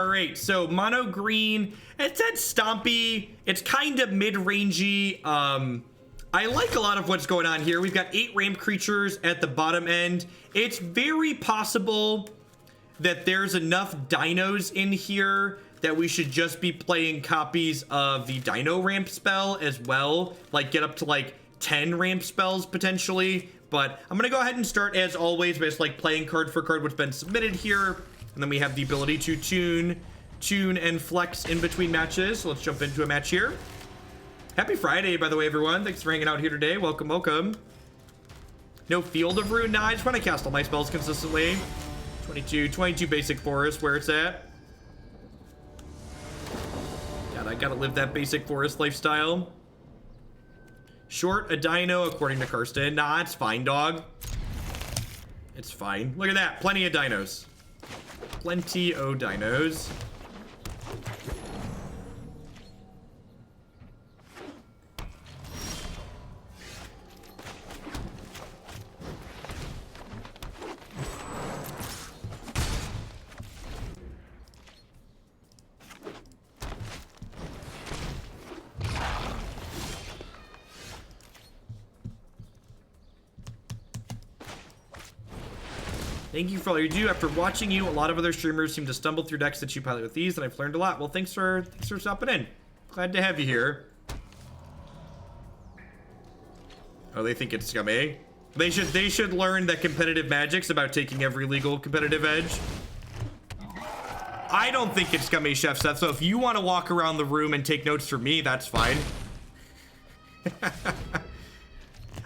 All right, so mono green. It said Stompy. It's kind of mid-rangey. I like a lot of what's going on here. We've got 8 ramp creatures at the bottom end. It's very possible that there's enough dinos in here that we should just be playing copies of the dino ramp spell as well. Like get up to like 10 ramp spells potentially. But I'm gonna go ahead and start as always by just like playing card for card what's been submitted here. And then we have the ability to tune and flex in between matches. So let's jump into a match here. Happy Friday, by the way, everyone. Thanks for hanging out here today. Welcome, welcome. No Field of Ruin. Nah, I just want to cast all my spells consistently. 22 basic forest where it's at. God, I gotta live that basic forest lifestyle. Short a dino, according to Kirsten. Nah, it's fine, dog. It's fine. Look at that. Plenty of dinos. Plenty of dinos. Thank you for all you do. After watching you, a lot of other streamers seem to stumble through decks that you pilot with these, and I've learned a lot. Well, thanks for stopping in. Glad to have you here. Oh, they think it's scummy. They should learn that competitive magic's about taking every legal competitive edge. I don't think it's scummy, Chef Seth. So if you want to walk around the room and take notes for me, that's fine.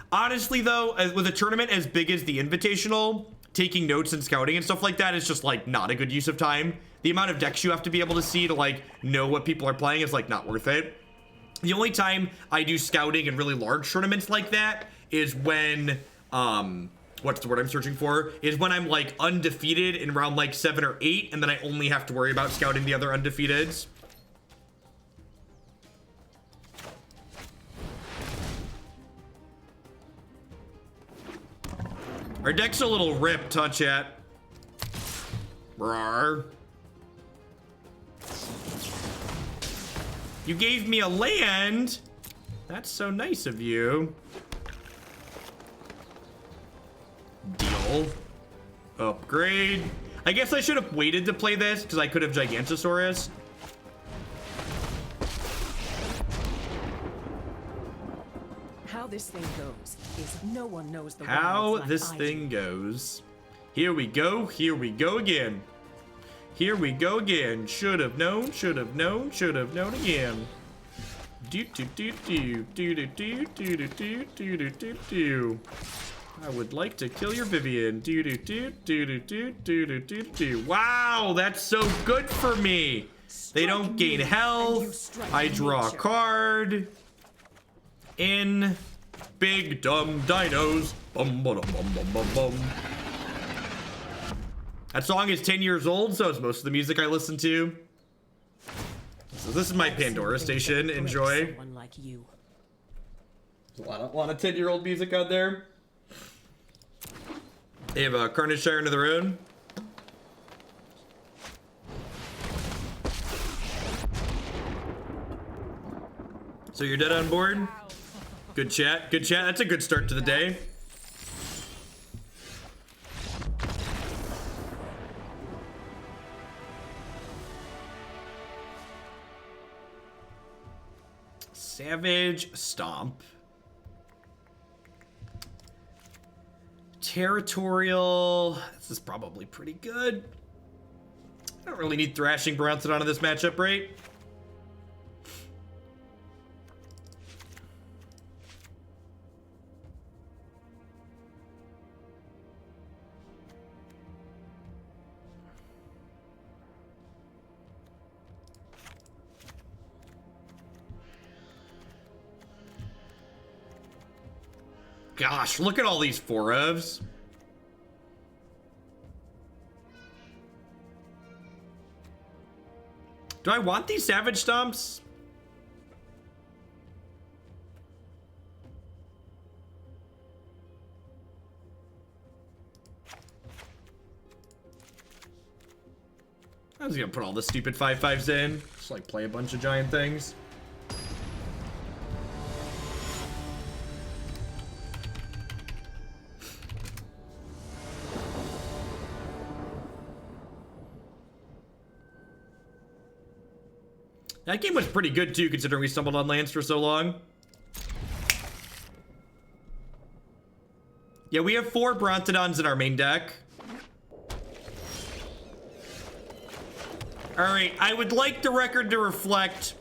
Honestly, though, with a tournament as big as the Invitational, taking notes and scouting and stuff like that is just like not a good use of time. The amount of decks you have to be able to see to like know what people are playing is like not worth it. The only time I do scouting in really large tournaments like that is when what's the word I'm searching for, is when I'm like undefeated in round like 7 or 8, and then I only have to worry about scouting the other undefeateds. Our deck's a little ripped, huh, chat? Rawr. You gave me a land. That's so nice of you. Deal. Upgrade. I guess I should have waited to play this because I could have Gigantosaurus. How this thing goes is no one knows the how this thing goes. Here we go again. Here we go again. Should have known again. I would like to kill your Vivien. Wow, that's so good for me. They don't gain health. I draw a card. In big dumb dinos. Bum, bum, bum, bum, bum, bum. That song is 10 years old, so it's most of the music I listen to. So this is my Pandora station. Enjoy. Like you. There's a lot of 10-year-old music out there. They have a Carnage Tyrant of their own. So you're dead on board? Good chat. Good chat. That's a good start to the day. Savage Stomp. Territorial. This is probably pretty good. I don't really need Thrashing Brontodon in this matchup, right? Gosh, look at all these 4-ofs. Do I want these Savage Stomps? I was gonna put all the stupid 5/5s in. Just like play a bunch of giant things. That game was pretty good too, considering we stumbled on lands for so long. Yeah, we have 4 Brontodons in our main deck. Alright, I would like the record to reflect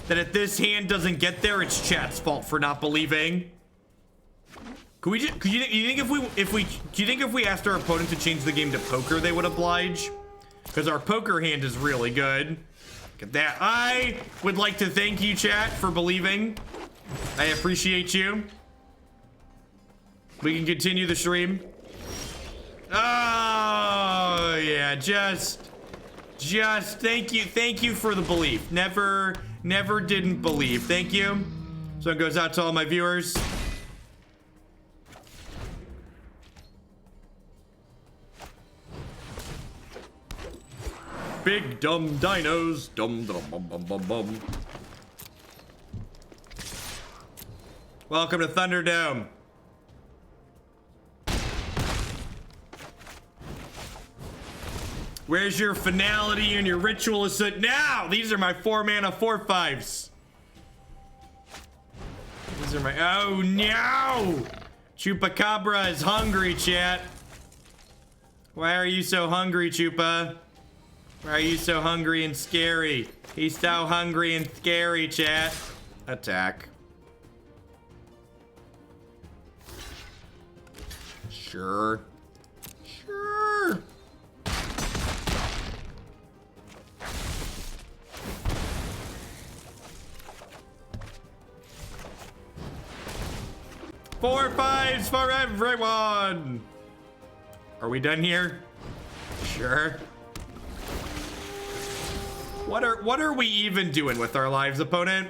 that if this hand doesn't get there, it's chat's fault for not believing. Could we just, do you think if we asked our opponent to change the game to poker, they would oblige? Because our poker hand is really good. Look at that. I would like to thank you, chat, for believing. I appreciate you. We can continue the stream. Oh, yeah, just thank you for the belief. Never didn't believe. Thank you. So it goes out to all my viewers. Big dumb dinos, dum dum bum bum bum bum. Welcome to Thunderdome. Where's your finality and your ritualist? Now, these are my 4-mana 4/5s. These are my, oh no! Chupacabra is hungry, chat. Why are you so hungry, Chupa? Why are you so hungry and scary? He's so hungry and scary, chat. Attack. Sure. Sure. Four 5s for everyone. Are we done here? Sure. What are we even doing with our lives, opponent?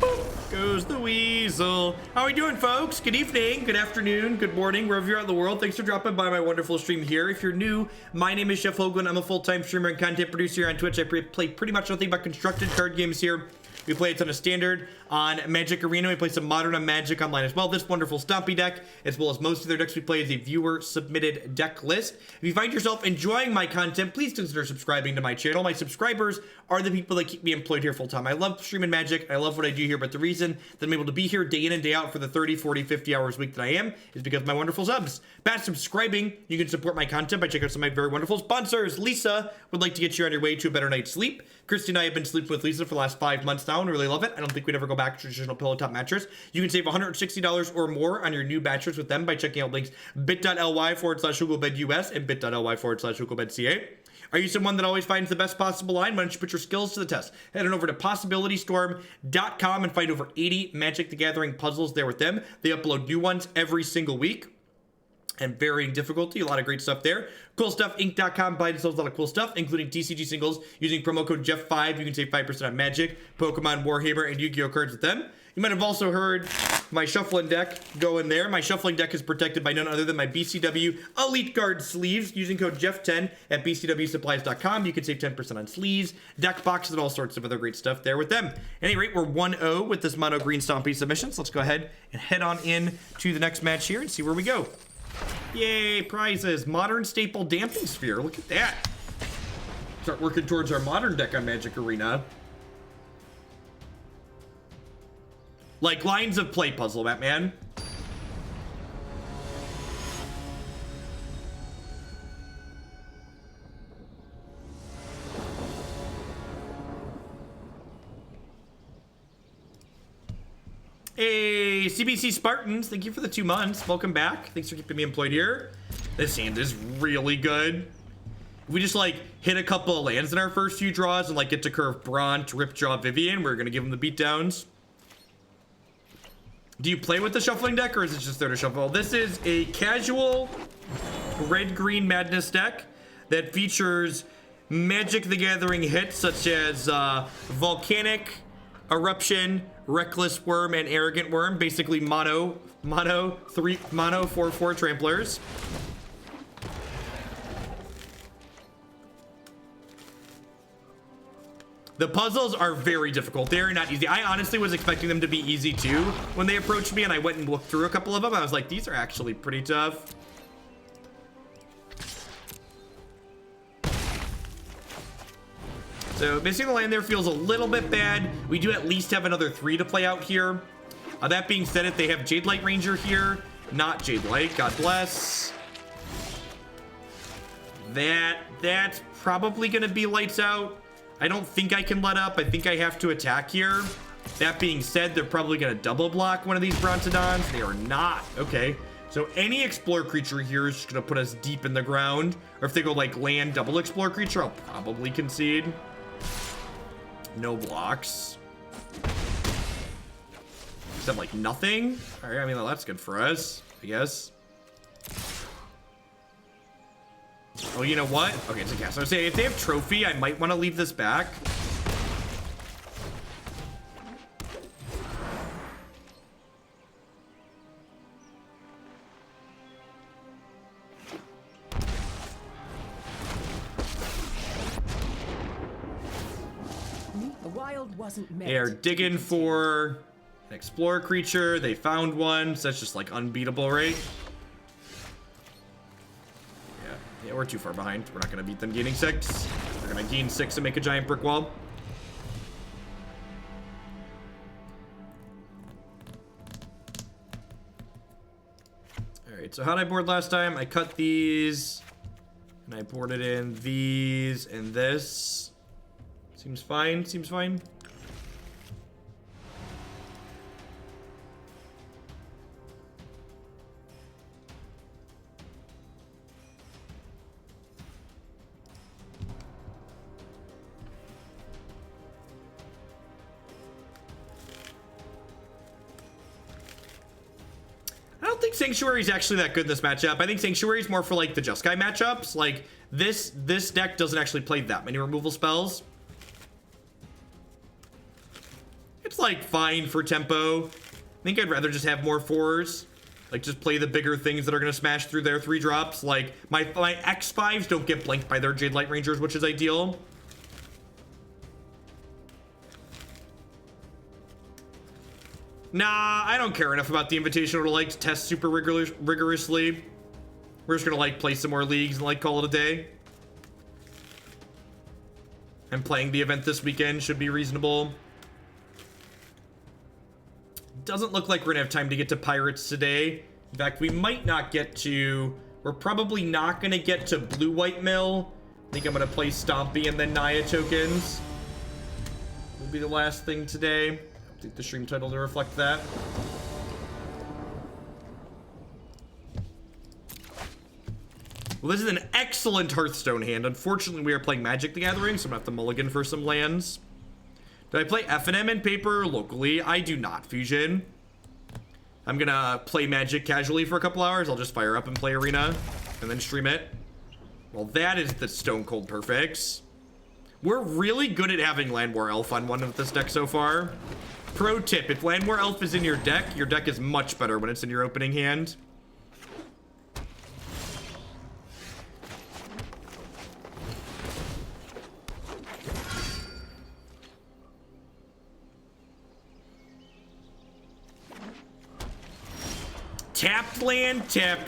Boop goes the weasel. How are we doing, folks? Good evening, good afternoon, good morning, wherever you're at in the world. Thanks for dropping by my wonderful stream here. If you're new, my name is Chef Hoagland. I'm a full-time streamer and content producer here on Twitch. I play pretty much nothing but constructed card games here. We play a ton of standard on Magic Arena. We play some modern on Magic Online as well. This wonderful Stompy deck, as well as most of their decks we play, is a viewer-submitted deck list. If you find yourself enjoying my content, please consider subscribing to my channel. My subscribers are the people that keep me employed here full-time. I love streaming Magic. I love what I do here, but the reason that I'm able to be here day in and day out for the 30, 40, 50 hours a week that I am is because of my wonderful subs. By subscribing, you can support my content by checking out some of my very wonderful sponsors. Lisa would like to get you on your way to a better night's sleep. Christy and I have been sleeping with Lisa for the last 5 months now and really love it. I don't think we'd ever go back to traditional pillow top mattress. You can save $160 or more on your new mattress with them by checking out links bit.ly/HugoBedUS and bit.ly/HugoBedCA. Are you someone that always finds the best possible line? Why don't you put your skills to the test? Head on over to possibilitystorm.com and find over 80 Magic the Gathering puzzles there with them. They upload new ones every single week. And varying difficulty, a lot of great stuff there. CoolStuffInc.com, buy and sells a lot of cool stuff, including TCG singles. Using promo code Jeff5, you can save 5% on Magic, Pokemon, Warhammer, and Yu-Gi-Oh cards with them. You might have also heard my shuffling deck go in there. My shuffling deck is protected by none other than my BCW Elite Guard sleeves. Using code Jeff10 at bcwsupplies.com, you can save 10% on sleeves, deck boxes, and all sorts of other great stuff there with them. At any rate, we're 1-0 with this mono green Stompy submission. So let's go ahead and head on in to the next match here and see where we go. Yay, prizes. Modern Staple Damping Sphere. Look at that. Start working towards our modern deck on Magic Arena. Like Lines of Play puzzle, Batman. Hey, CBC Spartans, thank you for the 2 months. Welcome back. Thanks for keeping me employed here. This hand is really good. If we just like hit a couple of lands in our first few draws and like get to curve Bront, Ripjaw, Vivien, we're gonna give them the beatdowns. Do you play with the shuffling deck or is it just there to shuffle? This is a casual red-green madness deck that features Magic the Gathering hits such as Volcanic Eruption, Reckless Worm, and Arrogant Worm. Basically mono 4/4 tramplers. The puzzles are very difficult. They're not easy. I honestly was expecting them to be easy too when they approached me, and I went and looked through a couple of them. I was like, these are actually pretty tough. So missing the land there feels a little bit bad. We do at least have another 3 to play out here. That being said, if they have Jade Light Ranger here, not Jade Light, God bless. That's probably gonna be lights out. I don't think I can let up. I think I have to attack here. That being said, they're probably gonna double block one of these Brontodons. They are not. Okay. So any Explore creature here is just gonna put us deep in the ground. Or if they go like land double Explore creature, I'll probably concede. No blocks. Except like nothing. All right, I mean, that's good for us, I guess. Oh, you know what? Okay, it's a cast. I was saying, if they have Trophy, I might want to leave this back. The wild wasn't meant. They are digging for an Explorer creature. They found one, so that's just like unbeatable, right? Yeah, we're too far behind. We're not gonna beat them gaining 6. We're gonna gain 6 and make a giant brick wall. Alright, so how did I board last time? I cut these, and I boarded in these and this. Seems fine, seems fine. I don't think Sanctuary is actually that good this matchup. I think Sanctuary is more for like the Jeskai matchups. Like this deck doesn't actually play that many removal spells. It's like fine for tempo. I think I'd rather just have more 4s. Like just play the bigger things that are gonna smash through their 3 drops. Like my X5s don't get blanked by their Jade Light Rangers, which is ideal. Nah, I don't care enough about the Invitational to like test super rigorously. We're just gonna like play some more leagues and like call it a day. And playing the event this weekend should be reasonable. Doesn't look like we're gonna have time to get to Pirates today. In fact, we might not get to... We're probably not gonna get to Blue-White Mill. I think I'm gonna play Stompy and then Naya tokens. Will be the last thing today. Update the stream title to reflect that. Well, this is an excellent Hearthstone hand. Unfortunately, we are playing Magic the Gathering, so I'm gonna have to mulligan for some lands. Do I play F&M and paper locally? I do not, Fusion. I'm gonna play Magic casually for a couple hours. I'll just fire up and play Arena and then stream it. Well, that is the Stone Cold Perfects. We're really good at having Llanowar Elf on one of this deck so far. Pro tip, if Llanowar Elf is in your deck is much better when it's in your opening hand. Tapped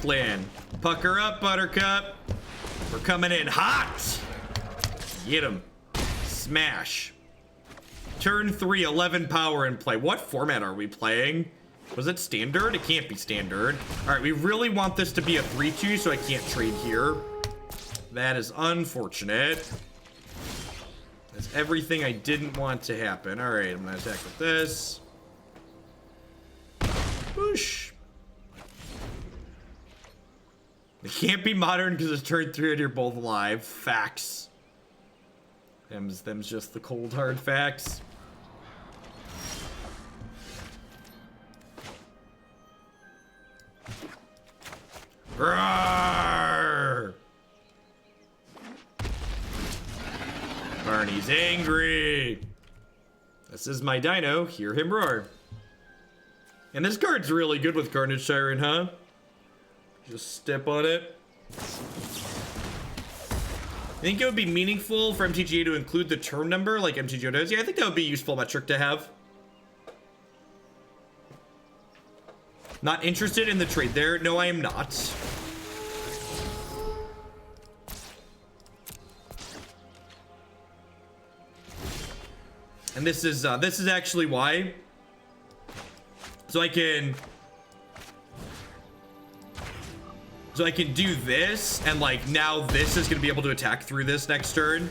land. Pucker up, Buttercup. We're coming in hot. Get him. Smash. Turn 3, 11 power in play. What format are we playing? Was it standard? It can't be standard. All right, we really want this to be a 3-2, so I can't trade here. That is unfortunate. That's everything I didn't want to happen. All right, I'm gonna attack with this. Whoosh. It can't be modern because it's turn 3 and you're both alive. Facts. Them's just the cold hard facts. Roar! Barney's angry. This is my dino. Hear him roar. And this card's really good with Carnage Tyrant, huh? Just step on it. think it would be meaningful for MTGA to include the turn number like MTGO does. Yeah, I think that would be a useful metric to have. Not interested in the trade there. No, I am not. And this is actually why. So I can do this, and like now this is gonna be able to attack through this next turn.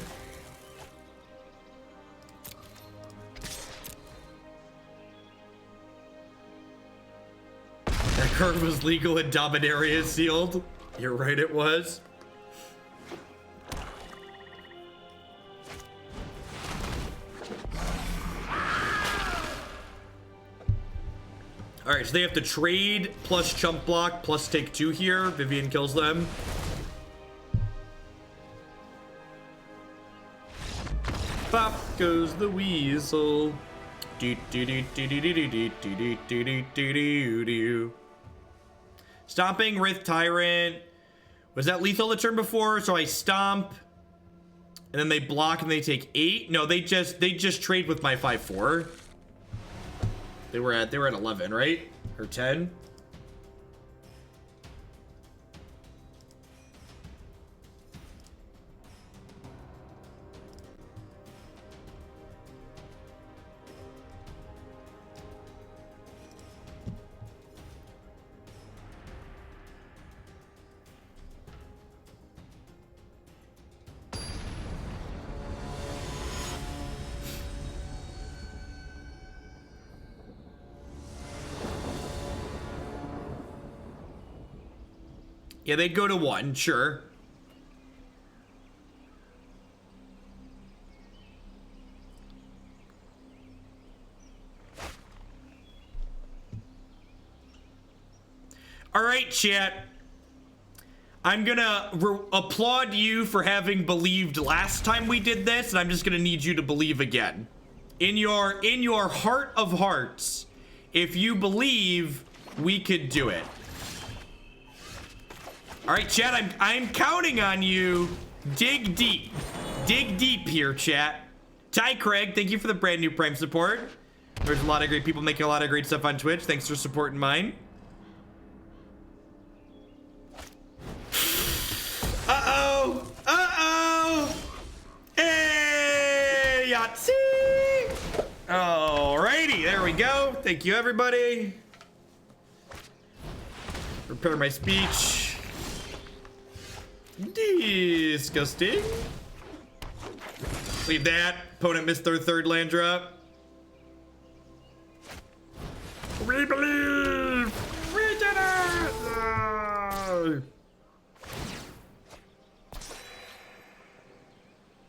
That card was legal and Dominaria sealed. You're right, it was. All right, so they have to trade plus chump block plus take 2 here. Vivien kills them. Pop goes the weasel. Stomping Wraith Tyrant. Was that lethal the turn before? So I stomp, and then they block and they take 8. No, they just trade with my 5/4. They were at 11, right? Or 10? Yeah, they'd go to 1, sure. All right, chat. I'm gonna applaud you for having believed last time we did this, and I'm just gonna need you to believe again. In your heart of hearts, if you believe, we could do it. All right, chat, I'm counting on you. Dig deep. Dig deep here, chat. Ty Craig, thank you for the brand new Prime support. There's a lot of great people making a lot of great stuff on Twitch. Thanks for supporting mine. Uh-oh. Uh-oh. Hey, Yahtzee. Alrighty, there we go. Thank you, everybody. Prepare my speech. Disgusting. Leave that. Opponent missed their 3rd land drop. We believe! We did it!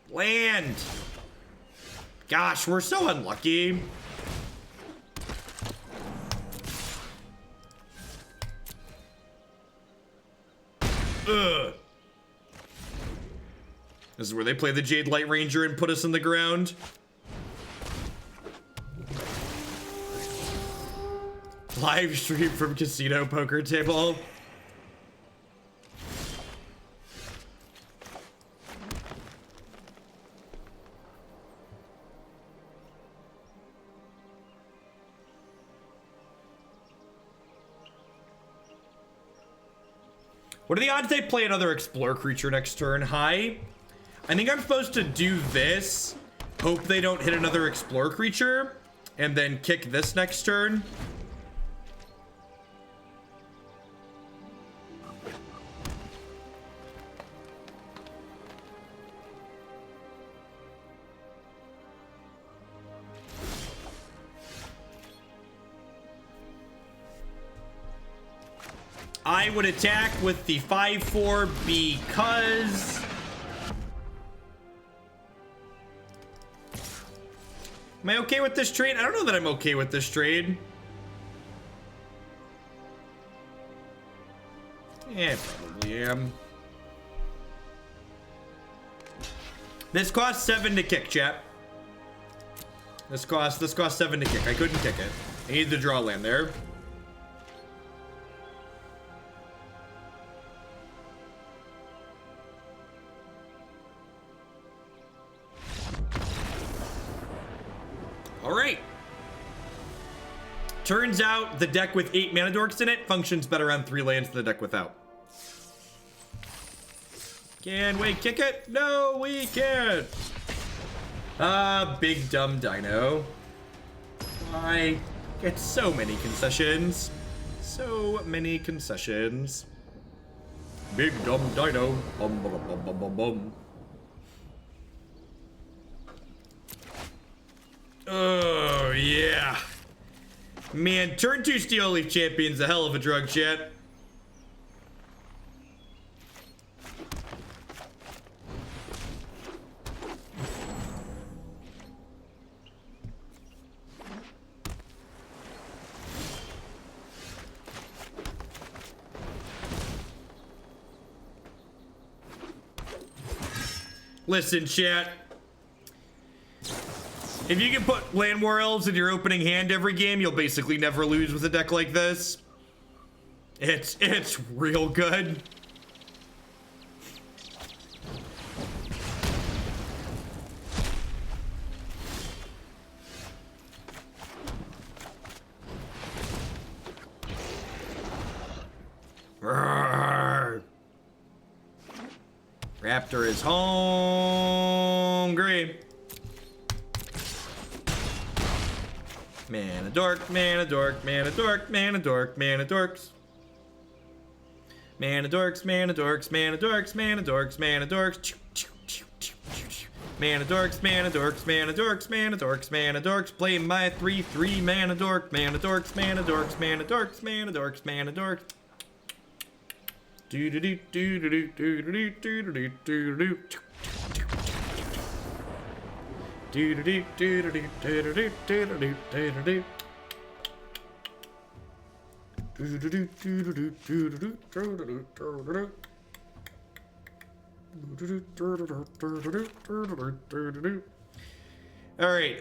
Land! Gosh, we're so unlucky. Ugh. This is where they play the Jade Light Ranger and put us in the ground. Live stream from casino poker table. What are the odds they play another Explore creature next turn? High. I think I'm supposed to do this, hope they don't hit another Explore creature, and then kick this next turn. I would attack with the 5/4 because am I okay with this trade? I don't know that I'm okay with this trade. Yeah, probably am. This costs 7 to kick, chat. This costs 7 to kick. I couldn't kick it. I need to draw land there. All right. Turns out the deck with 8 mana dorks in it functions better on 3 lands than the deck without. Can we kick it? No, we can't. Big dumb dino. Why? It's so many concessions. So many concessions. Big dumb dino. Bum, bum, bum, bum, bum, bum. Oh, yeah. Man, turn 2 Steel Leaf Champion's a hell of a drug, chat. Listen, chat. If you can put Llanowar Elves in your opening hand every game, you'll basically never lose with a deck like this. It's real good. Roar. Raptor is hungry. Man a dork, man a dork, man a dork, man a dork, man a dorks. Man a dorks, man a dorks, man a dorks, man a dorks, man a dorks. Man a dorks, man a dorks, man a dorks, man a dorks, man a dorks. Play my 3/3 man a dork, man a dorks, man a dorks, man a dorks, man a dorks, man a dorks. Do do do do do do do do do do do. All right,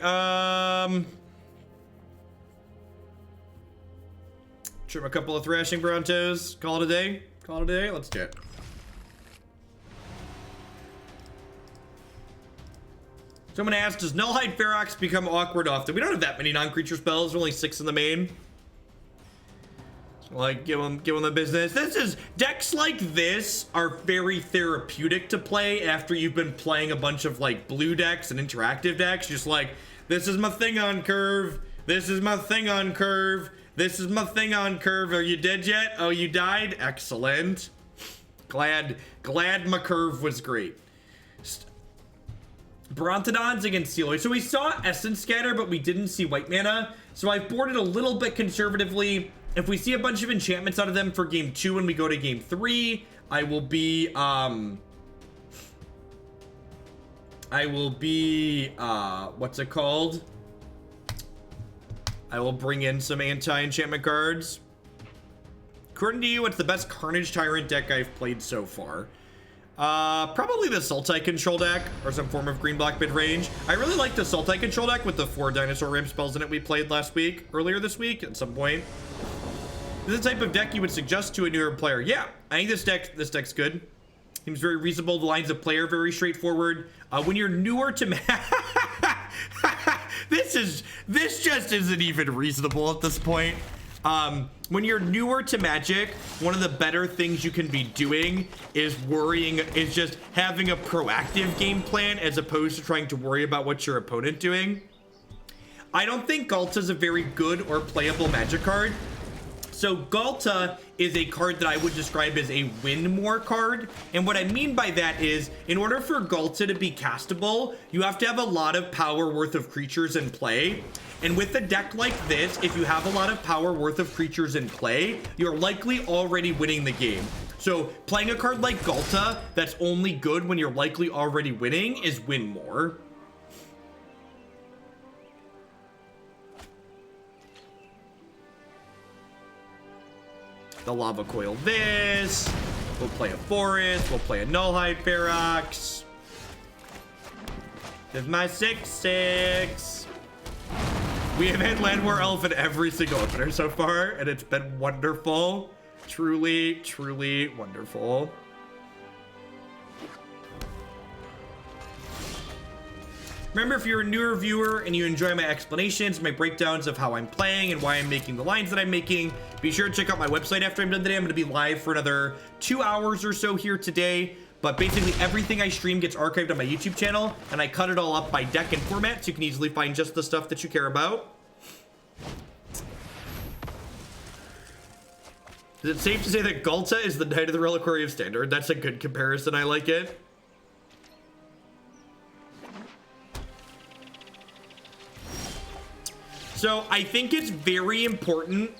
trim a couple of Thrashing Brontos, call it a day. Call it a day, let's do it. Someone asked, does Nullhide Ferox become awkward often? We don't have that many non-creature spells, there's only 6 in the main. So, like, give them the business. Decks like this are very therapeutic to play after you've been playing a bunch of, like, blue decks and interactive decks. Just like, this is my thing on curve, this is my thing on curve, this is my thing on curve. Are you dead yet? Oh, you died? Excellent. Glad my curve was great. Brontodons against Steeler. So we saw Essence Scatter, but we didn't see white mana. So I've boarded a little bit conservatively. If we see a bunch of enchantments out of them for game 2 when we go to game 3, I will be what's it called? I will bring in some anti-enchantment cards. According to you, it's the best Carnage Tyrant deck I've played so far. Probably the Sultai control deck or some form of green-black mid-range. I really like the Sultai control deck with the 4 dinosaur ramp spells in it we played earlier this week at some point. This is the type of deck you would suggest to a newer player. Yeah, I think this deck's good. Seems very reasonable. The lines of play are very straightforward. When you're newer to this just isn't even reasonable at this point. When you're newer to Magic, one of the better things you can be doing is just having a proactive game plan as opposed to trying to worry about what your opponent doing. I don't think Ghalta is a very good or playable Magic card. So Ghalta is a card that I would describe as a win more card. And what I mean by that is, in order for Ghalta to be castable, you have to have a lot of power worth of creatures in play. And with a deck like this, if you have a lot of power worth of creatures in play, you're likely already winning the game. So playing a card like Ghalta that's only good when you're likely already winning is win more. The Lava Coil this. We'll play a Forest. We'll play a Nullhide Ferox. This is my 6/6. We have had Llanowar Elf in every single opener so far, and it's been wonderful. Truly, truly wonderful. Remember, if you're a newer viewer and you enjoy my explanations, my breakdowns of how I'm playing and why I'm making the lines that I'm making, be sure to check out my website after I'm done today. I'm going to be live for another 2 hours or so here today. But basically everything I stream gets archived on my YouTube channel, and I cut it all up by deck and format, so you can easily find just the stuff that you care about. Is it safe to say that Galta is the Knight of the Reliquary of Standard? That's a good comparison. I like it. So I think it's very important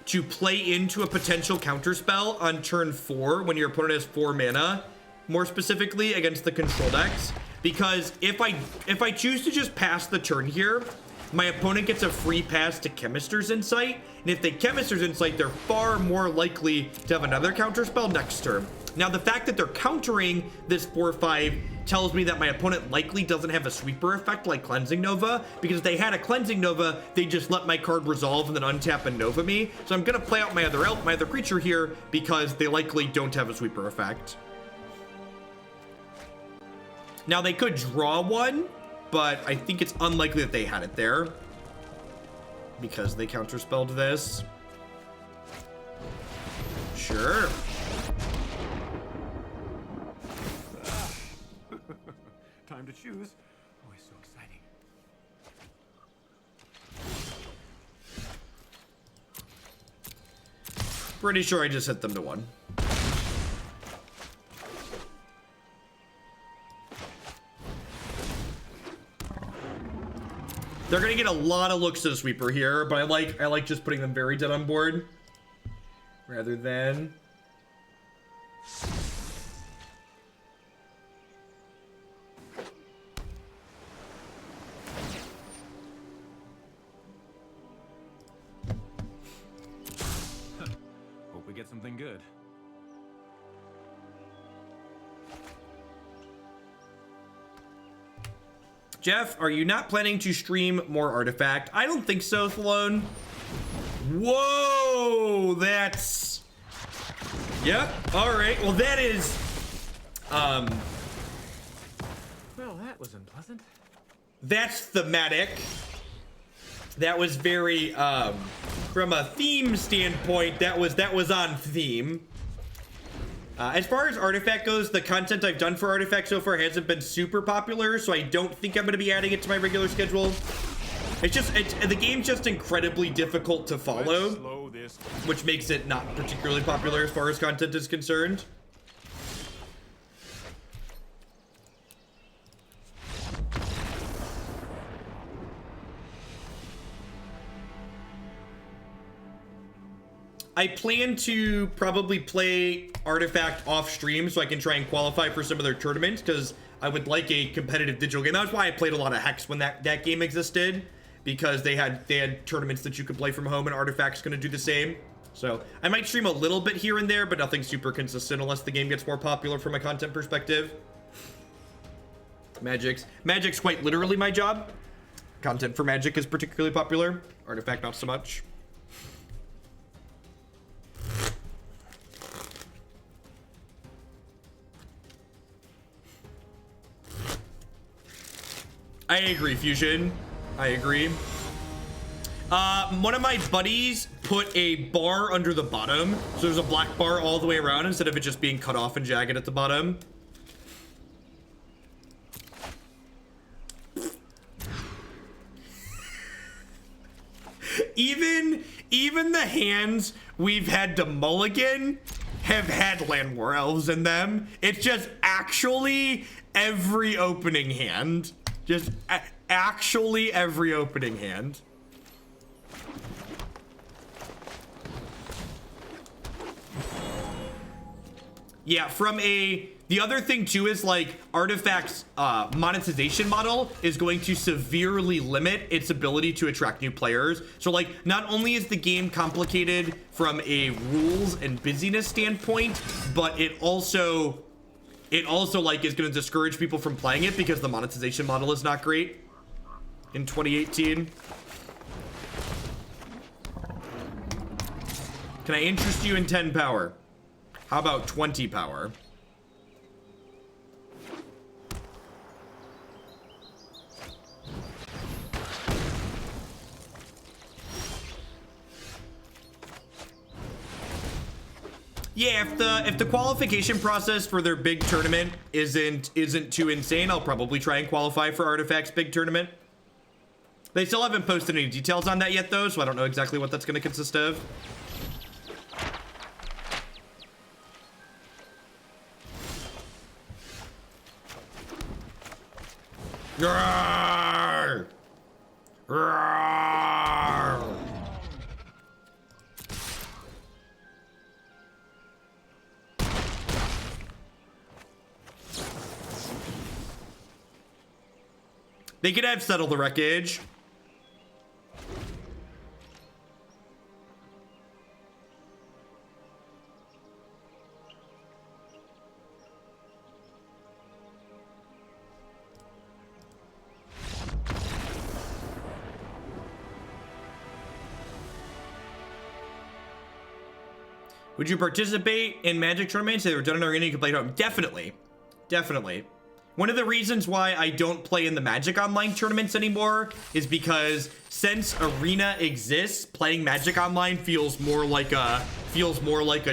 to play into a potential counterspell on turn 4 when your opponent has 4 mana, more specifically against the control decks, because if I choose to just pass the turn here, my opponent gets a free pass to Chemister's Insight, and if they Chemister's Insight, they're far more likely to have another counterspell next turn. Now, the fact that they're countering this 4/5 tells me that my opponent likely doesn't have a sweeper effect like Cleansing Nova, because if they had a Cleansing Nova, they just let my card resolve and then untap and Nova me. So I'm gonna play out my other elf, my other creature here, because they likely don't have a sweeper effect. Now, they could draw one, but I think it's unlikely that they had it there because they counterspelled this. Sure. Time to choose. Always so exciting. Pretty sure I just hit them to 1. They're gonna get a lot of looks to the sweeper here, but I like just putting them very dead on board rather than. Hope we get something good. Jeff, are you not planning to stream more Artifact? I don't think so, Thalone. Whoa, that's... Yep, all right. Well, that is... Well, that was unpleasant. That's thematic. That was very, from a theme standpoint, that was on theme. As far as Artifact goes, the content I've done for Artifact so far hasn't been super popular, so I don't think I'm going to be adding it to my regular schedule. The game's just incredibly difficult to follow, which makes it not particularly popular as far as content is concerned. I plan to probably play Artifact off stream so I can try and qualify for some of their tournaments, because I would like a competitive digital game. That's why I played a lot of Hex when that game existed, because they had tournaments that you could play from home, and Artifact's going to do the same. So I might stream a little bit here and there, but nothing super consistent unless the game gets more popular from a content perspective. Magic's quite literally my job. Content for Magic is particularly popular. Artifact not so much. I agree, Fusion. I agree. One of my buddies put a bar under the bottom, so there's a black bar all the way around instead of it just being cut off and jagged at the bottom. Even the hands we've had to mulligan have had Llanowar Elves in them. It's just actually every opening hand. Just actually every opening hand. Yeah, the other thing too is like Artifact's monetization model is going to severely limit its ability to attract new players. So like, not only is the game complicated from a rules and busyness standpoint, but it also like is going to discourage people from playing it because the monetization model is not great in 2018. Can I interest you in 10 power? How about 20 power? Yeah, if the qualification process for their big tournament isn't too insane, I'll probably try and qualify for Artifact's big tournament. They still haven't posted any details on that yet, though, so I don't know exactly what that's going to consist of. Roar! Roar! They could have Settle the Wreckage. Would you participate in Magic tournaments? They were done in arena, you could play at home. Definitely. Definitely. One of the reasons why I don't play in the Magic Online tournaments anymore is because since Arena exists, playing Magic Online feels more like a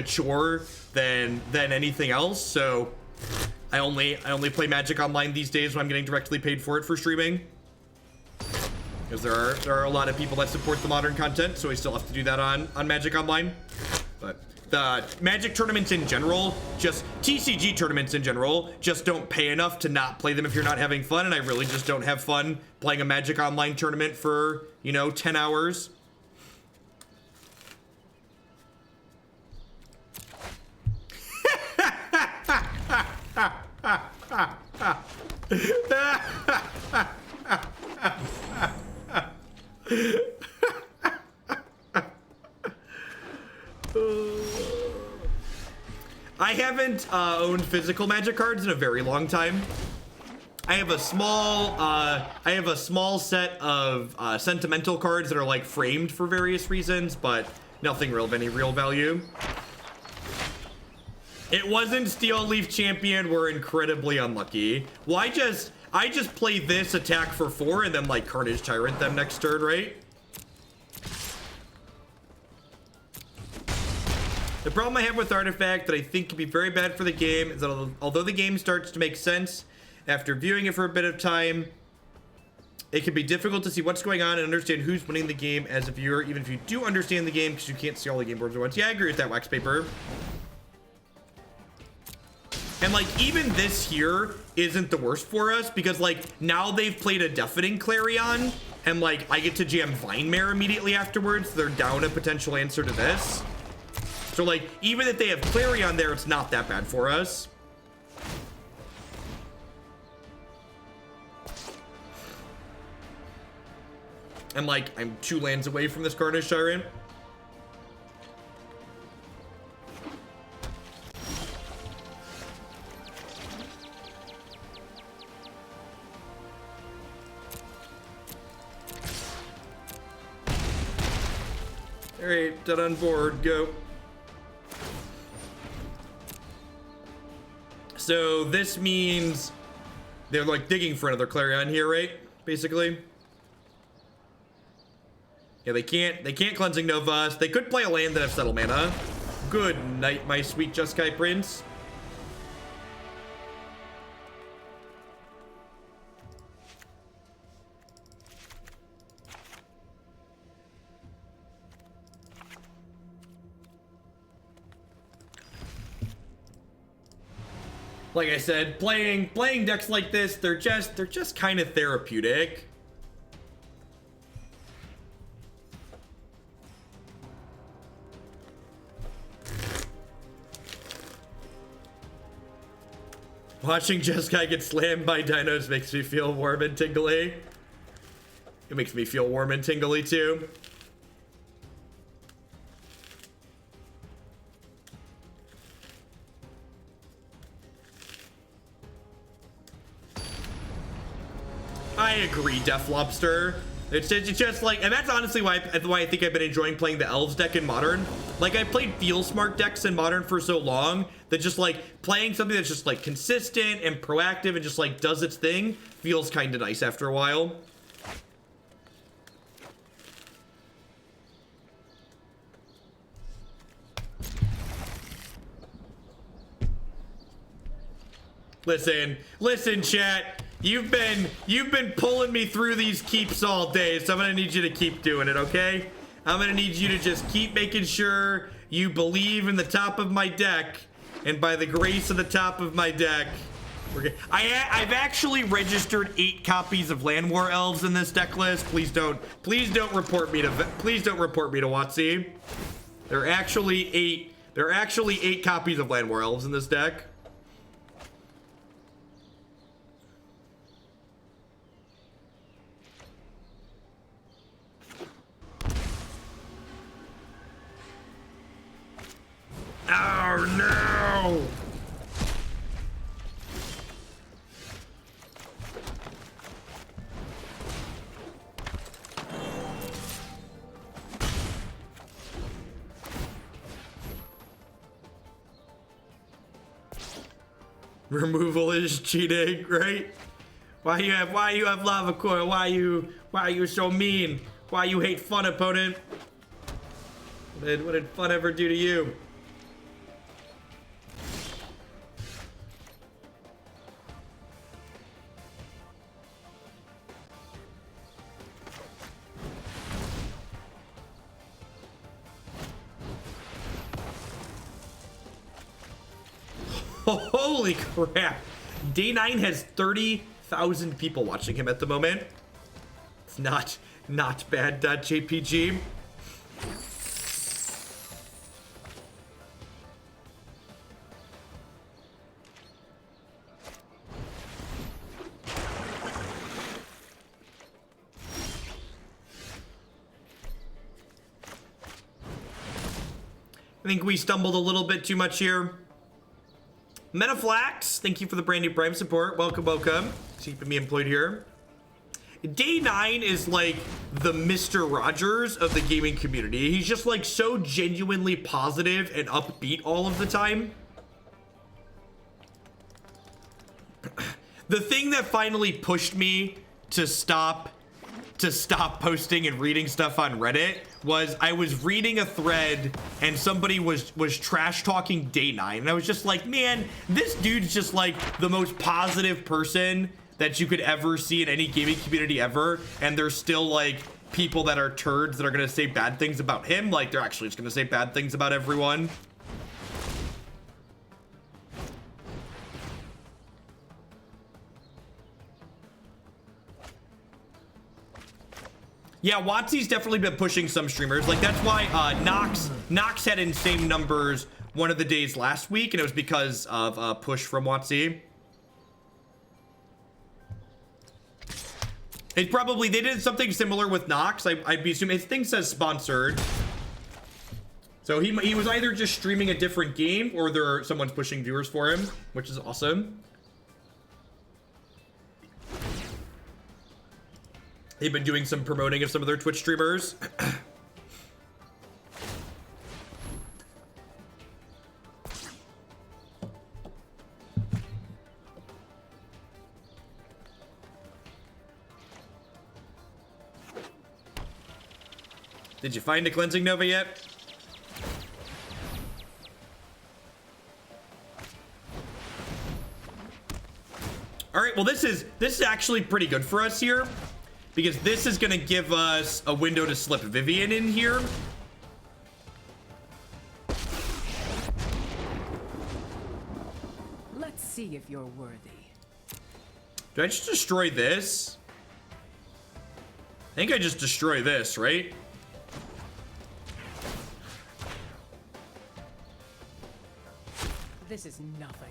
chore than anything else. So I only play Magic Online these days when I'm getting directly paid for it for streaming. Because there are a lot of people that support the modern content, so I still have to do that on Magic Online. But the Magic tournaments in general, just TCG tournaments in general, just don't pay enough to not play them if you're not having fun, and I really just don't have fun playing a Magic Online tournament for, you know, 10 hours. I haven't owned physical Magic cards in a very long time. I have a small set of sentimental cards that are like framed for various reasons, but nothing real of any real value. It wasn't Steel Leaf Champion. We're incredibly unlucky. Well, I just play this attack for 4 and then like Carnage Tyrant them next turn, right? The problem I have with Artifact that I think can be very bad for the game is that although the game starts to make sense after viewing it for a bit of time, it can be difficult to see what's going on and understand who's winning the game as a viewer, even if you do understand the game because you can't see all the game boards at once. Yeah, I agree with that, Wax Paper. And like even this here isn't the worst for us because like now they've played a Deafening Clarion and like I get to jam Vine Mare immediately afterwards. They're down a potential answer to this. So like even if they have Clarion there, it's not that bad for us. And like I'm 2 lands away from this Carnage Tyrant. All right, dead on board, go. So this means they're like digging for another Clarion here, right? Basically. Yeah, they can't Cleansing Nova us. They could play a land that have Settle Mana. Good night, my sweet Jeskai Prince. Like I said, playing decks like this, they're just kind of therapeutic. Watching Jeskai get slammed by dinos makes me feel warm and tingly. It makes me feel warm and tingly too. I agree, Def Lobster. It's just like, and that's honestly why I think I've been enjoying playing the Elves deck in Modern. Like, I played Feel Smart decks in Modern for so long that just like playing something that's just like consistent and proactive and just like does its thing feels kind of nice after a while. Listen, chat. You've been pulling me through these keeps all day, so I'm gonna need you to keep doing it, okay? I'm gonna need you to just keep making sure you believe in the top of my deck, and by the grace of the top of my deck, we're good. I've actually registered 8 copies of Llanowar Elves in this deck list. Please don't report me to WotC. There are actually 8 copies of Llanowar Elves in this deck. Oh no! Removal is cheating, right? Why you have lava coil? Why you so mean? Why you hate fun, opponent? What did fun ever do to you? Holy crap. Day 9 has 30,000 people watching him at the moment. It's not bad, JPG. I think we stumbled a little bit too much here. Metaflax, thank you for the brand new Prime support. Welcome. Keeping me employed here. Day 9 is like the Mr. Rogers of the gaming community. He's just like so genuinely positive and upbeat all of the time. The thing that finally pushed me to stop posting and reading stuff on Reddit was I was reading a thread and somebody was trash talking Day 9, and I was just like, man, this dude's just like the most positive person that you could ever see in any gaming community ever, and there's still like people that are turds that are gonna say bad things about him. Like, they're actually just gonna say bad things about everyone. Yeah, WotC's definitely been pushing some streamers. Like, that's why Nox had insane numbers one of the days last week, and it was because of a push from WotC. It probably, they did something similar with Nox. I'd be assuming, his thing says sponsored. So he was either just streaming a different game, or someone's pushing viewers for him, which is awesome. They've been doing some promoting of some of their Twitch streamers. Did you find a cleansing nova yet? All right, well, this is actually pretty good for us here, because this is gonna give us a window to slip Vivien in here. Let's see if you're worthy. Do I just destroy this? I think I just destroy this, right? This is nothing.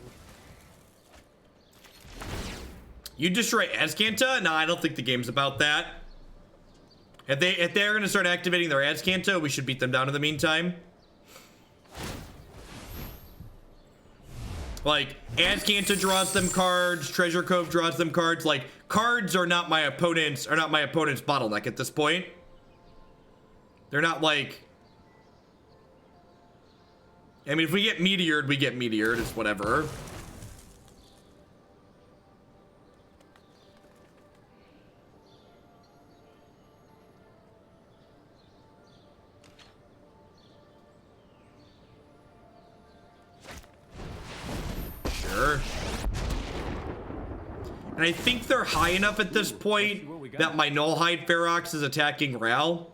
You destroy Azcanta? No, I don't think the game's about that. If they're gonna start activating their Azcanta, we should beat them down in the meantime. Like, Azcanta draws them cards, Treasure Cove draws them cards. Like, cards are not my opponent's bottleneck at this point. They're not like, I mean, if we get meteored, we get meteored. It's whatever. Sure. And I think they're high enough at this point that my Nullhide Ferox is attacking Ral.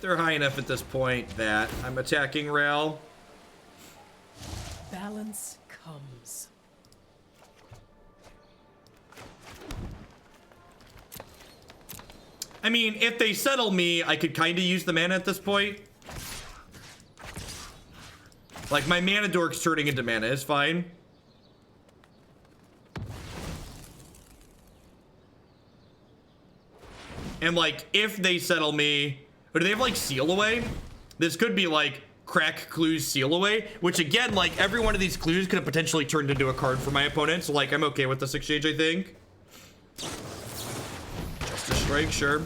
They're high enough at this point that I'm attacking Ral. Balance comes. I mean, if they settle me, I could kind of use the mana at this point. Like, my mana dork's turning into mana is fine. And, like, if they settle me... Or do they have, like, Seal Away? This could be, like, Crack Clues Seal Away. Which, again, like, every one of these clues could have potentially turned into a card for my opponent. So, like, I'm okay with this exchange, I think. Just a strike, sure.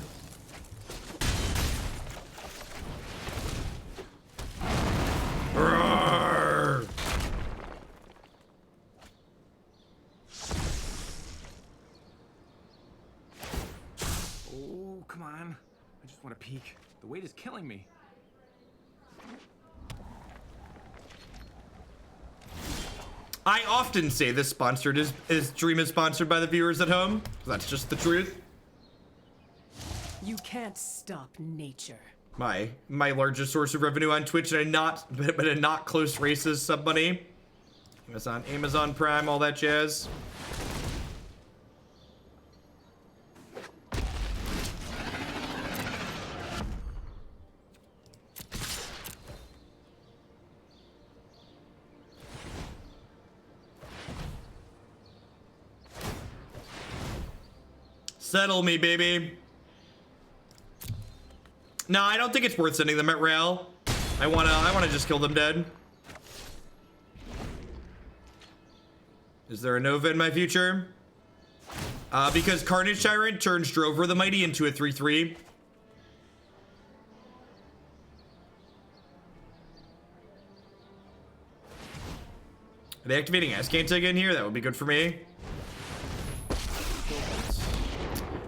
Roar. Oh, come on. I just want to peek. The weight is killing me. I often say this stream is sponsored by the viewers at home. That's just the truth. You can't stop nature. My largest source of revenue on Twitch, and but a not close races sub money. Amazon Prime, all that jazz. Settle me, baby. No, I don't think it's worth sending them at rail. I wanna just kill them dead. Is there a Nova in my future? Because Carnage Tyrant turns Drover the Mighty into a 3/3. Are they activating Ascanta again here? That would be good for me.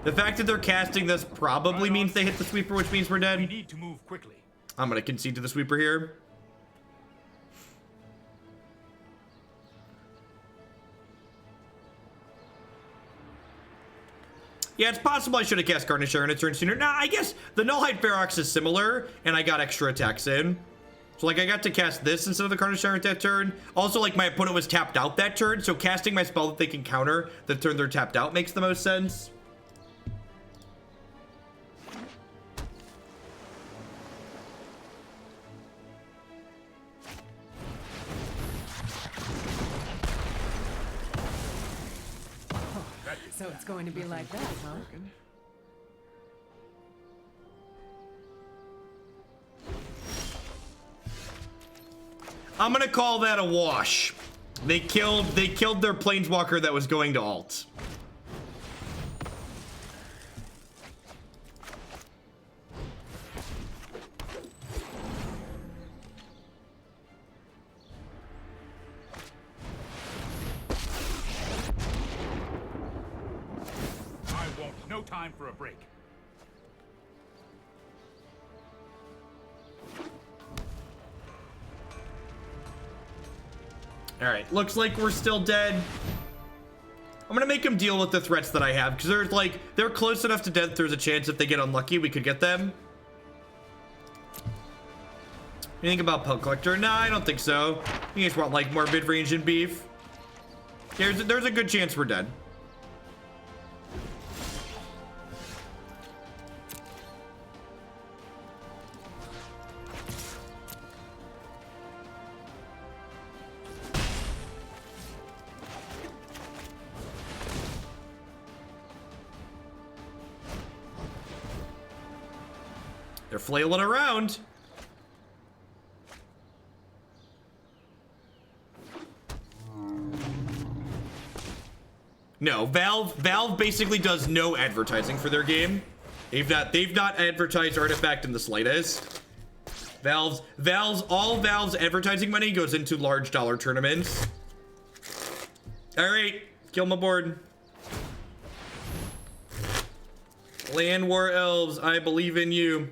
The fact that they're casting this probably means they hit the sweeper, which means we're dead. We need to move quickly. I'm gonna concede to the sweeper here. Yeah, it's possible I should have cast Carnage Tyrant a turn sooner. Nah, I guess the Nullhide Ferox is similar, and I got extra attacks in. So, like, I got to cast this instead of the Carnage Tyrant that turn. Also, like, my opponent was tapped out that turn, so casting my spell that they can counter the turn they're tapped out makes the most sense. So it's going to be like that, huh? I'm gonna call that a wash. They killed their planeswalker that was going to alt. No time for a break. All right, looks like we're still dead. I'm gonna make them deal with the threats that I have, because they're close enough to death. There's a chance if they get unlucky, we could get them. You think about Pelt Collector? Nah, I don't think so. You guys want like more mid-range and beef? There's a good chance we're dead. They're flailing around. No, Valve basically does no advertising for their game. They've not advertised Artifact in the slightest. All Valve's advertising money goes into large dollar tournaments. All right, kill my board. Llanowar Elves, I believe in you.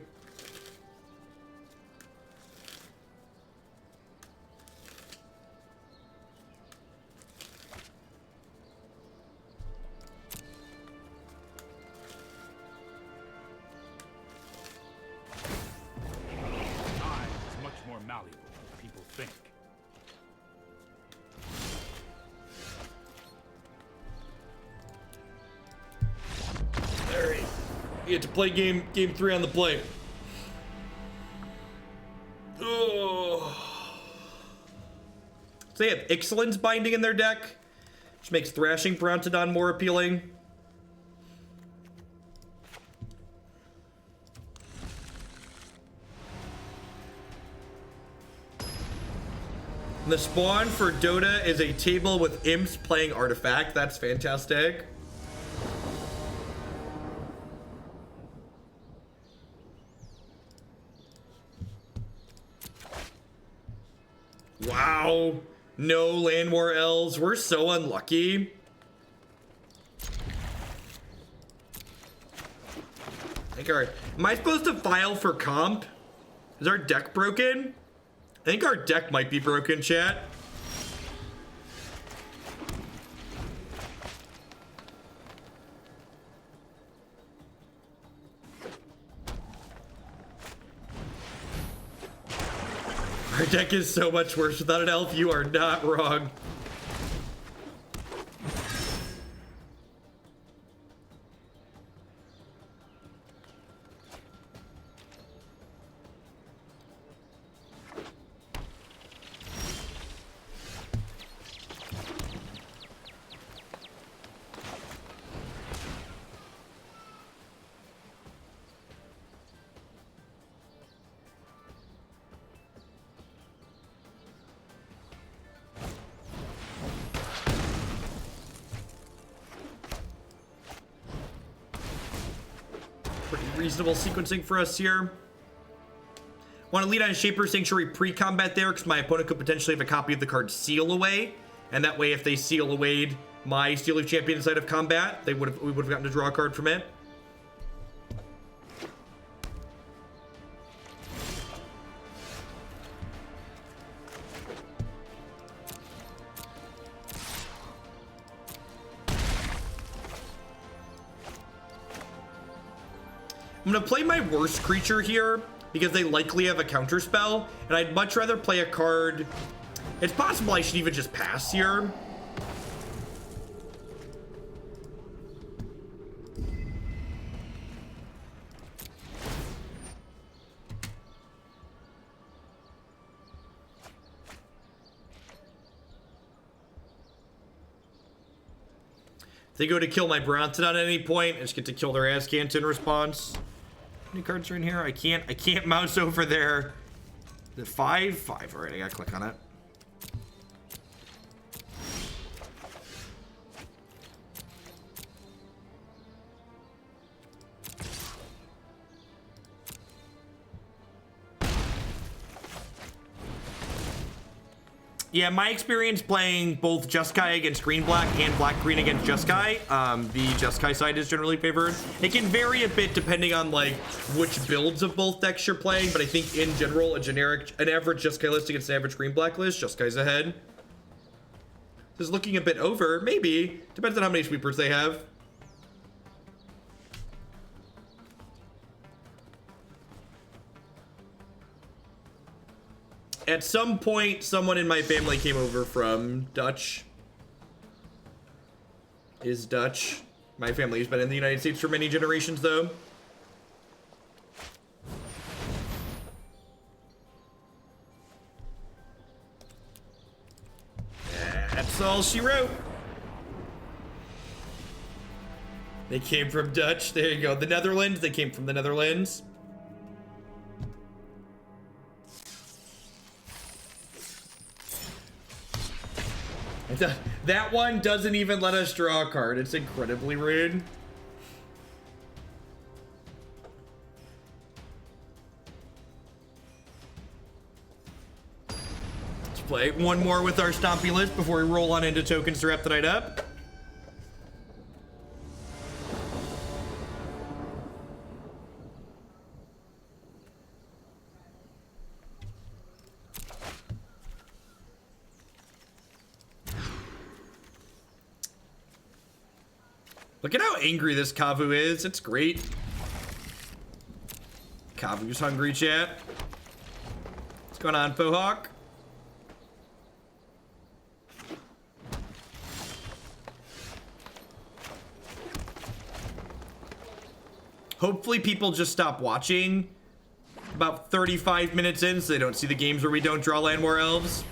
We had to play game 3 on the play. Oh. So they have Ixalan's Binding in their deck, which makes Thrashing Brontodon more appealing. The spawn for Dota is a table with imps playing Artifact. That's fantastic. Wow. No Llanowar Elves. We're so unlucky. Am I supposed to file for comp? Is our deck broken? I think our deck might be broken, chat. Our deck is so much worse without an elf. You are not wrong. Reasonable sequencing for us here. Want to lead on Shaper Sanctuary pre-combat there because my opponent could potentially have a copy of the card Seal Away, and that way if they seal away my Steel Leaf Champion inside of combat, we would have gotten to draw a card from it. I'm gonna play my worst creature here because they likely have a counter spell, and I'd much rather play a card. It's possible I should even just pass here. If they go to kill my Brontodon at any point, I just get to kill their Azcant in response. How many cards are in here? I can't mouse over there. The 5? 5. All right, I gotta click on it. Yeah, my experience playing both Jeskai against green-black and black-green against Jeskai, the Jeskai side is generally favored. It can vary a bit depending on like which builds of both decks you're playing, but I think in general, an average Jeskai list against an average green-black list, Jeskai's ahead. This is looking a bit over, maybe. Depends on how many sweepers they have. At some point, someone in my family came over from Dutch. Is Dutch. My family's been in the United States for many generations, though. That's all she wrote. They came from Dutch. There you go. The Netherlands. They came from the Netherlands. That one doesn't even let us draw a card. It's incredibly rude. Let's play one more with our Stompy list before we roll on into tokens to wrap the night up. Look at how angry this Kavu is. It's great. Kavu's hungry, chat. What's going on, Fohawk? Hopefully people just stop watching about 35 minutes in so they don't see the games where we don't draw Llanowar Elves.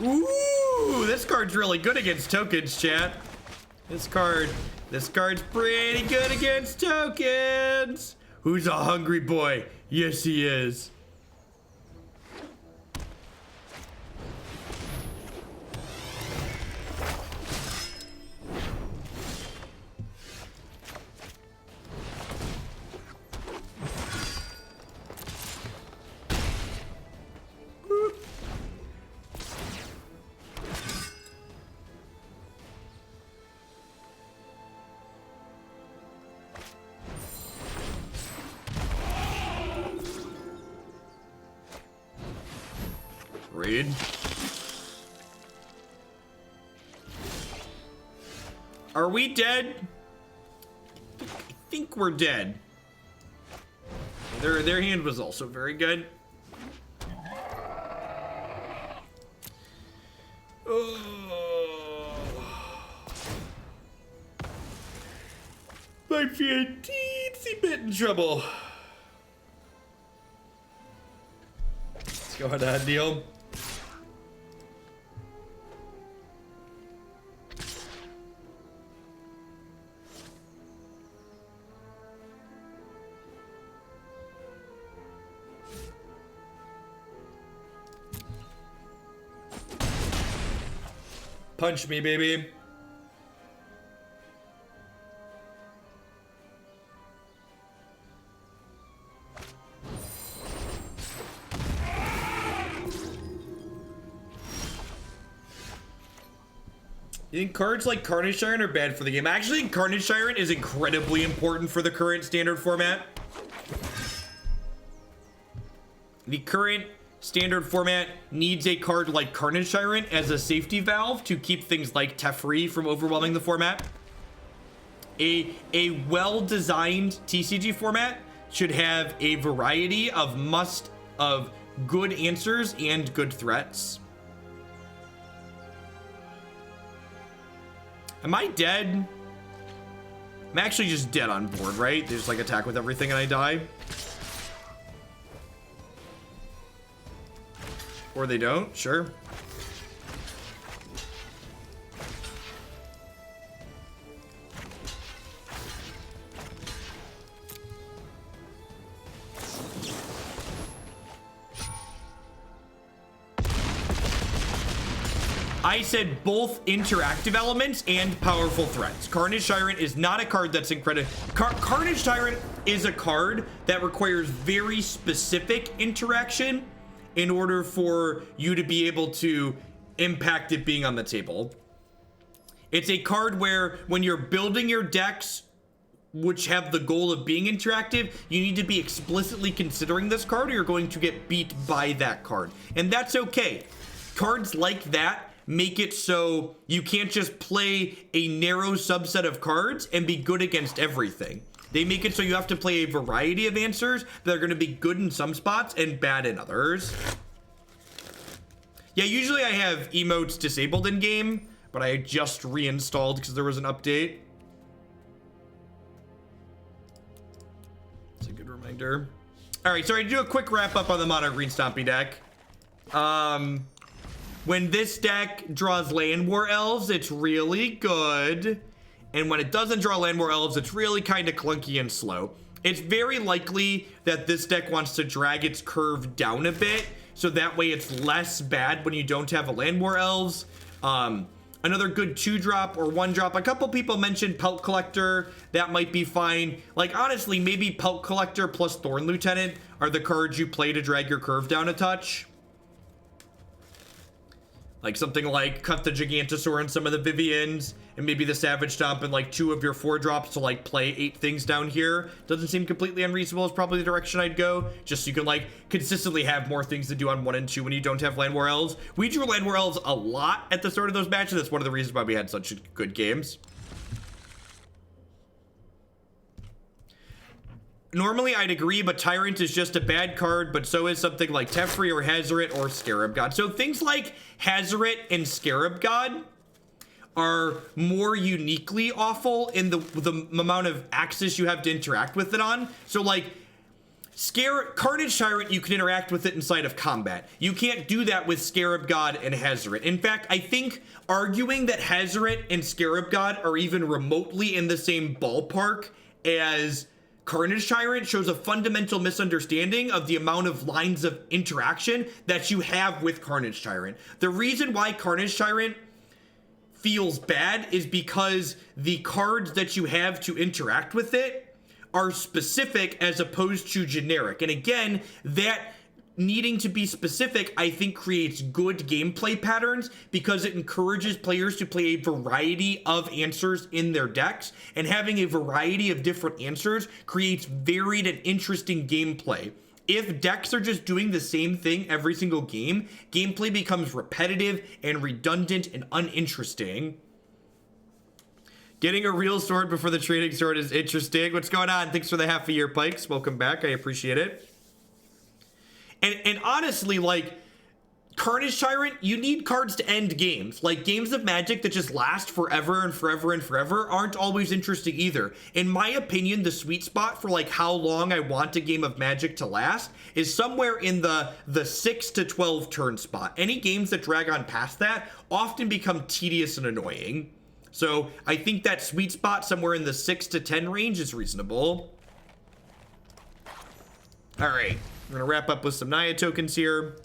Ooh, this card's really good against tokens, chat. This card's pretty good against tokens. Who's a hungry boy? Yes, he is. Reid. Are we dead? I think we're dead. Their hand was also very good. Oh. Might be a teensy bit in trouble. What's going on, Neil? Punch me, baby. You think cards like Carnage Tyrant are bad for the game? I actually think Carnage Tyrant is incredibly important for the current standard format. The current standard format needs a card like Carnage Tyrant as a safety valve to keep things like Teferi from overwhelming the format. A well-designed TCG format should have a variety of good answers and good threats. Am I dead? I'm actually just dead on board, right? They just like attack with everything and I die. Or they don't, sure. I said both interactive elements and powerful threats. Carnage Tyrant is not a card that's incredible. Carnage Tyrant is a card that requires very specific interaction in order for you to be able to impact it being on the table. It's a card where when you're building your decks, which have the goal of being interactive, you need to be explicitly considering this card or you're going to get beat by that card. And that's okay. Cards like that make it so you can't just play a narrow subset of cards and be good against everything. They make it so you have to play a variety of answers that are going to be good in some spots and bad in others. Yeah, usually I have emotes disabled in game, but I just reinstalled because there was an update. It's a good reminder. All right, so I do a quick wrap up on the mono green Stompy deck. When this deck draws Llanowar Elves, it's really good. And when it doesn't draw Llanowar Elves, it's really kind of clunky and slow. It's very likely that this deck wants to drag its curve down a bit, so that way it's less bad when you don't have a Llanowar Elves. Another good 2-drop or 1-drop. A couple people mentioned Pelt Collector. That might be fine. Like, honestly, maybe Pelt Collector plus Thorn Lieutenant are the cards you play to drag your curve down a touch. Like something like cut the Gigantosaurus and some of the Viviens, and maybe the Savage Stomp and like 2 of your 4-drops to like play 8 things down here. Doesn't seem completely unreasonable. Is probably the direction I'd go. Just so you can like consistently have more things to do on 1 and 2 when you don't have Llanowar Elves. We drew Llanowar Elves a lot at the start of those matches. That's one of the reasons why we had such good games. Normally I'd agree, but Tyrant is just a bad card, but so is something like Teferi or Hazoret or Scarab God. So things like Hazoret and Scarab God are more uniquely awful in the amount of axis you have to interact with it on. So like Carnage Tyrant, you can interact with it inside of combat. You can't do that with Scarab God and Hazoret. In fact, I think arguing that Hazoret and Scarab God are even remotely in the same ballpark as Carnage Tyrant shows a fundamental misunderstanding of the amount of lines of interaction that you have with Carnage Tyrant. The reason why Carnage Tyrant feels bad is because the cards that you have to interact with it are specific as opposed to generic. And again, that needing to be specific, I think, creates good gameplay patterns because it encourages players to play a variety of answers in their decks, and having a variety of different answers creates varied and interesting gameplay. If decks are just doing the same thing every single game, gameplay becomes repetitive and redundant and uninteresting. Getting a real sword before the trading sword is interesting. What's going on? Thanks for the half a year, Pikes. Welcome back. I appreciate it. And honestly, like, Carnage Tyrant, you need cards to end games. Like, games of Magic that just last forever and forever and forever aren't always interesting either. In my opinion, the sweet spot for, like, how long I want a game of Magic to last is somewhere in the 6 to 12 turn spot. Any games that drag on past that often become tedious and annoying. So I think that sweet spot somewhere in the 6 to 10 range is reasonable. All right, we're gonna wrap up with some Naya tokens here.